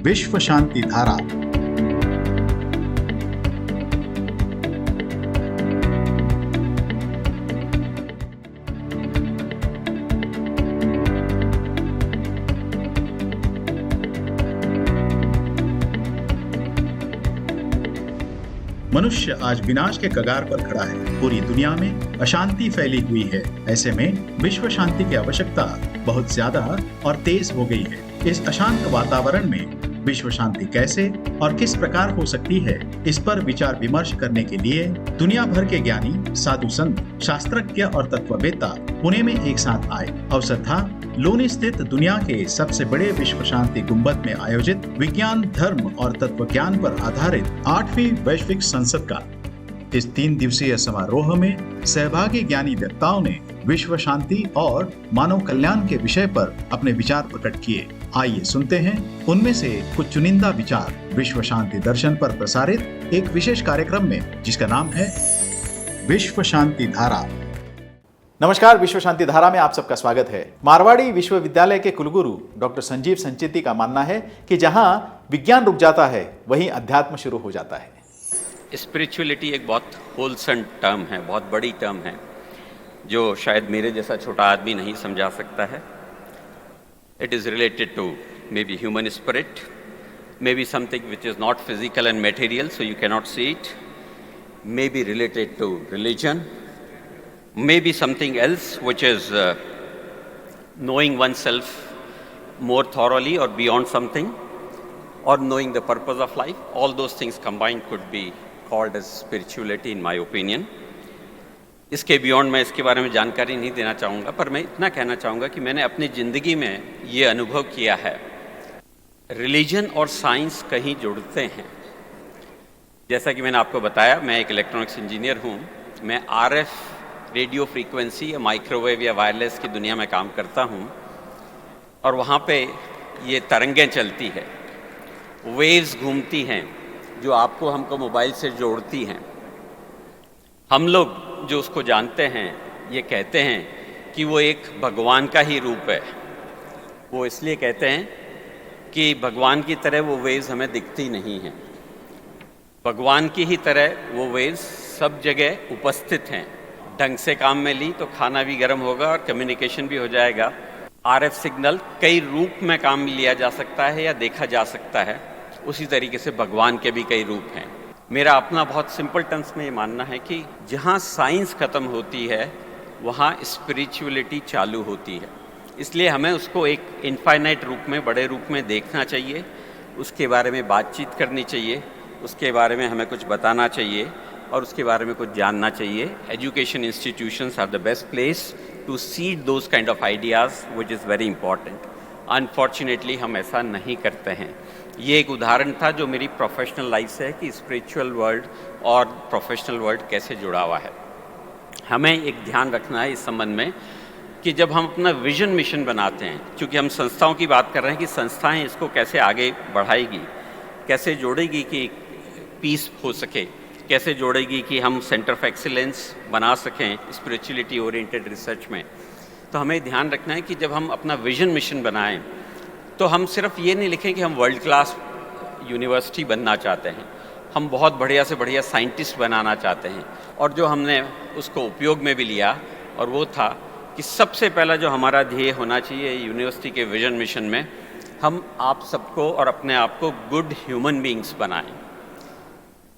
विश्व शांति धारा। मनुष्य आज विनाश के कगार पर खड़ा है। पूरी दुनिया में अशांति फैली हुई है। ऐसे में विश्व शांति की आवश्यकता बहुत ज्यादा और तेज हो गई है। इस अशांत वातावरण में विश्व शांति कैसे और किस प्रकार हो सकती है, इस पर विचार विमर्श करने के लिए दुनिया भर के ज्ञानी, साधु संत, शास्त्रज्ञ और तत्ववेत्ता पुणे में एक साथ आए। अवसर था लोनी स्थित दुनिया के सबसे बड़े विश्व शांति गुंबद में आयोजित विज्ञान, धर्म और तत्व ज्ञान पर आधारित 8वीं वैश्विक संसद का। इस 3 दिवसीय समारोह में सहभागी ज्ञानी वक्ताओं ने विश्व शांति और मानव कल्याण के विषय पर अपने विचार प्रकट किए। आइए सुनते हैं उनमें से कुछ चुनिंदा विचार विश्व शांति दर्शन पर प्रसारित एक विशेष कार्यक्रम में, जिसका नाम है विश्व शांति धारा। नमस्कार, विश्व शांति धारा में आप सबका स्वागत है। मारवाड़ी विश्वविद्यालय के कुलगुरु डॉक्टर संजीव संचेती का मानना है कि जहां विज्ञान रुक जाता है वहीं अध्यात्म शुरू हो जाता है। स्पिरिचुअलिटी एक बहुत होलसम टर्म है, बहुत बड़ी टर्म है, जो शायद मेरे जैसा छोटा आदमी नहीं समझा सकता है। It is related to maybe human spirit, maybe something which is not physical and material so you cannot see it, maybe related to religion, maybe something else which is knowing oneself more thoroughly or beyond something, or knowing the purpose of life. All those things combined could be called as spirituality in my opinion. इसके beyond मैं इसके बारे में जानकारी नहीं देना चाहूँगा, पर मैं इतना कहना चाहूँगा कि मैंने अपनी ज़िंदगी में ये अनुभव किया है, रिलीजन और साइंस कहीं जुड़ते हैं। जैसा कि मैंने आपको बताया, मैं एक इलेक्ट्रॉनिक्स इंजीनियर हूँ। मैं RF रेडियो फ्रीक्वेंसी या माइक्रोवेव या वायरलेस की दुनिया में काम करता हूँ, और वहाँ पे ये तरंगें चलती है, वेव्स घूमती हैं, जो आपको हमको मोबाइल से जोड़ती हैं। हम लोग जो उसको जानते हैं, ये कहते हैं कि वो एक भगवान का ही रूप है। वो इसलिए कहते हैं कि भगवान की तरह वो वेव्स हमें दिखती नहीं हैं। भगवान की ही तरह वो वेव्स सब जगह उपस्थित हैं। ढंग से काम में ली तो खाना भी गर्म होगा और कम्युनिकेशन भी हो जाएगा। RF सिग्नल कई रूप में काम में लिया जा सकता है या देखा जा सकता है। उसी तरीके से भगवान के भी कई रूप हैं। मेरा अपना बहुत सिंपल टर्म्स में ये मानना है कि जहाँ साइंस ख़त्म होती है वहाँ स्पिरिचुअलिटी चालू होती है। इसलिए हमें उसको एक इनफाइनाइट रूप में, बड़े रूप में देखना चाहिए, उसके बारे में बातचीत करनी चाहिए, उसके बारे में हमें कुछ बताना चाहिए और उसके बारे में कुछ जानना चाहिए। Education institutions are the best place to seed those kind of ideas which is very important. Unfortunately हम ऐसा नहीं करते हैं। ये एक उदाहरण था जो मेरी प्रोफेशनल लाइफ से है कि स्पिरिचुअल वर्ल्ड और प्रोफेशनल वर्ल्ड कैसे जुड़ा हुआ है। हमें एक ध्यान रखना है इस संबंध में कि जब हम अपना विजन मिशन बनाते हैं, क्योंकि हम संस्थाओं की बात कर रहे हैं कि संस्थाएं इसको कैसे आगे बढ़ाएगी, कैसे जोड़ेगी कि पीस हो सके, कैसे जोड़ेगी कि हम सेंटर ऑफ एक्सीलेंस बना सकें स्पिरिचुअलिटी ओरिएंटेड रिसर्च में। तो हमें ध्यान रखना है कि जब हम अपना विजन मिशन बनाएं तो हम सिर्फ ये नहीं लिखें कि हम वर्ल्ड क्लास यूनिवर्सिटी बनना चाहते हैं, हम बहुत बढ़िया से बढ़िया साइंटिस्ट बनाना चाहते हैं। और जो हमने उसको उपयोग में भी लिया, और वो था कि सबसे पहला जो हमारा ध्येय होना चाहिए यूनिवर्सिटी के विजन मिशन में, हम आप सबको और अपने आप को गुड ह्यूमन बीइंग्स बनाएं।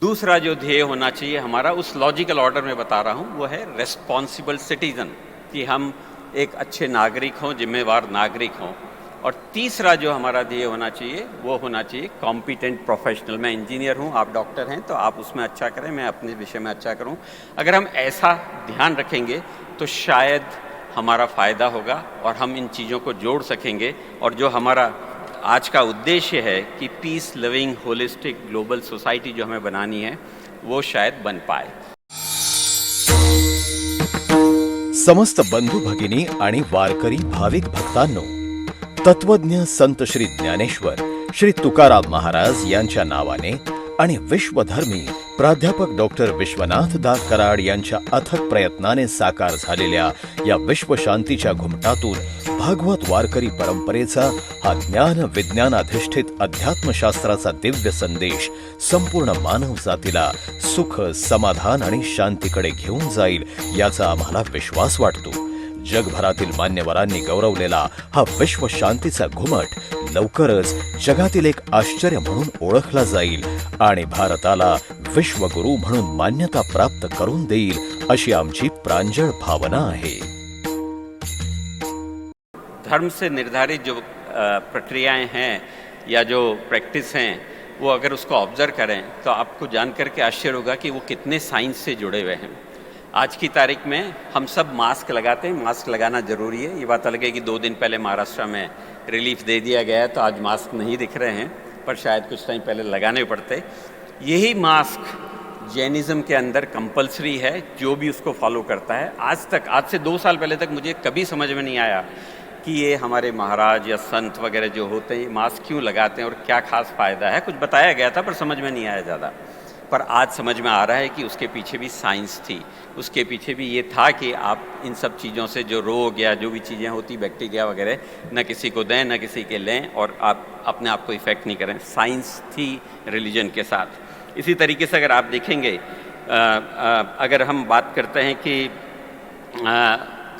दूसरा जो ध्येय होना चाहिए हमारा, उस लॉजिकल ऑर्डर में बता रहा हूँ, वो है रेस्पॉन्सिबल सिटीज़न, कि हम एक अच्छे नागरिक हों, जिम्मेवार नागरिक हों। और तीसरा जो हमारा ध्येय होना चाहिए वो होना चाहिए कॉम्पिटेंट प्रोफेशनल। मैं इंजीनियर हूँ, आप डॉक्टर हैं, तो आप उसमें अच्छा करें, मैं अपने विषय में अच्छा करूँ। अगर हम ऐसा ध्यान रखेंगे तो शायद हमारा फ़ायदा होगा और हम इन चीज़ों को जोड़ सकेंगे। और जो हमारा आज का उद्देश्य है कि peace living holistic global society जो हमें बनानी है, वो शायद बन पाए। समस्त बंधू भगिनी आणि वारकरी भाविक भक्तांनो, तत्वज्ञ संत श्री ज्ञानेश्वर श्री तुकाराम महाराज यांच्या नावाने आणि विश्वधर्मी प्राध्यापक डॉक्टर विश्वनाथदास कराड यांच्या अथक प्रयत्नाने साकार झालेल्या या विश्वशांतीच्या घुमटातून भागवत वारकरी परंपरेचा हा ज्ञान विज्ञानाधिष्ठित अध्यात्मशास्त्राचा दिव्य संदेश संपूर्ण मानव जातीला सुख, समाधान आणि शांतीकडे घेऊन जाईल याचा आम्हाला विश्वास वाटतो. जगभरातील मान्यवरांनी गौरवलेला हा विश्व शांतीचा घुमट लवकरच जगातील एक आश्चर्य म्हणून ओळखला जाईल आणि भारताला विश्वगुरू म्हणून मान्यता प्राप्त करून देईल अशी आमची प्रांजळ भावना आहे. धर्म से निर्धारित जो प्रक्रियाएं हैं या जो प्रैक्टिस हैं, वो अगर उसको ऑब्जर्व करें तो आपको जान करके आश्चर्य होगा कि वो कितने साइंस से जुड़े हुए हैं. आज की तारीख में हम सब मास्क लगाते हैं, मास्क लगाना ज़रूरी है. ये बात अलग है कि 2 दिन पहले महाराष्ट्र में रिलीफ दे दिया गया है तो आज मास्क नहीं दिख रहे हैं, पर शायद कुछ टाइम पहले लगाने पड़ते. यही मास्क जैनिज़्म के अंदर कंपलसरी है, जो भी उसको फॉलो करता है. आज से 2 साल पहले तक मुझे कभी समझ में नहीं आया कि ये हमारे महाराज या संत वगैरह जो होते हैं मास्क क्यों लगाते हैं और क्या खास फ़ायदा है. कुछ बताया गया था पर समझ में नहीं आया ज़्यादा, पर आज समझ में आ रहा है कि उसके पीछे भी साइंस थी. उसके पीछे भी ये था कि आप इन सब चीज़ों से जो रोग या जो भी चीज़ें होती, बैक्टीरिया वगैरह, न किसी को दें न किसी के लें और आप अपने आप को इफ़ेक्ट नहीं करें. साइंस थी रिलीजन के साथ. इसी तरीके से अगर आप देखेंगे, अगर हम बात करते हैं कि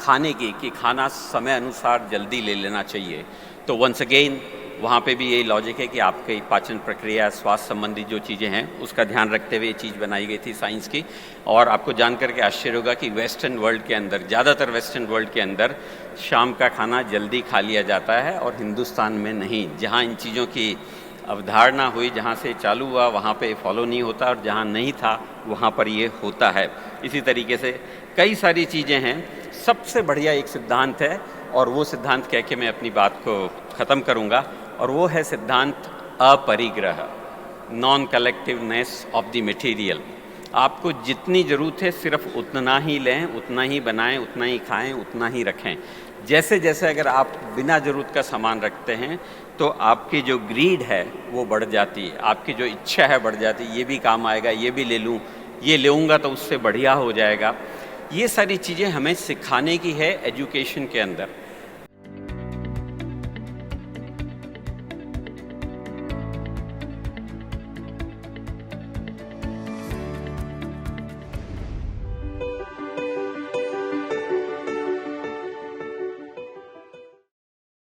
खाने की, कि खाना समय अनुसार जल्दी ले लेना चाहिए, तो वंस अगेन वहाँ पे भी यही लॉजिक है कि आपकी पाचन प्रक्रिया, स्वास्थ्य संबंधी जो चीज़ें हैं उसका ध्यान रखते हुए ये चीज़ बनाई गई थी साइंस की. और आपको जान करके आश्चर्य होगा कि वेस्टर्न वर्ल्ड के अंदर, ज़्यादातर वेस्टर्न वर्ल्ड के अंदर शाम का खाना जल्दी खा लिया जाता है और हिंदुस्तान में नहीं. जहाँ इन चीज़ों की अवधारणा हुई, जहाँ से चालू हुआ वहाँ पे फॉलो नहीं होता और जहाँ नहीं था वहाँ पर ये होता है. इसी तरीके से कई सारी चीज़ें हैं. सबसे बढ़िया एक सिद्धांत है और वो सिद्धांत कह के मैं अपनी बात को ख़त्म करूँगा, और वो है सिद्धांत अपरिग्रह, non collectiveness of the material. आपको जितनी ज़रूरत है सिर्फ उतना ही लें, उतना ही बनाएं, उतना ही खाएं, उतना ही रखें. जैसे जैसे अगर आप बिना ज़रूरत का सामान रखते हैं तो आपकी जो ग्रीड है वो बढ़ जाती है, आपकी जो इच्छा है बढ़ जाती है. ये भी काम आएगा, ये भी ले लूँ, ये लूँगा तो उससे बढ़िया हो जाएगा. ये सारी चीज़ें हमें सिखाने की है एजुकेशन के अंदर.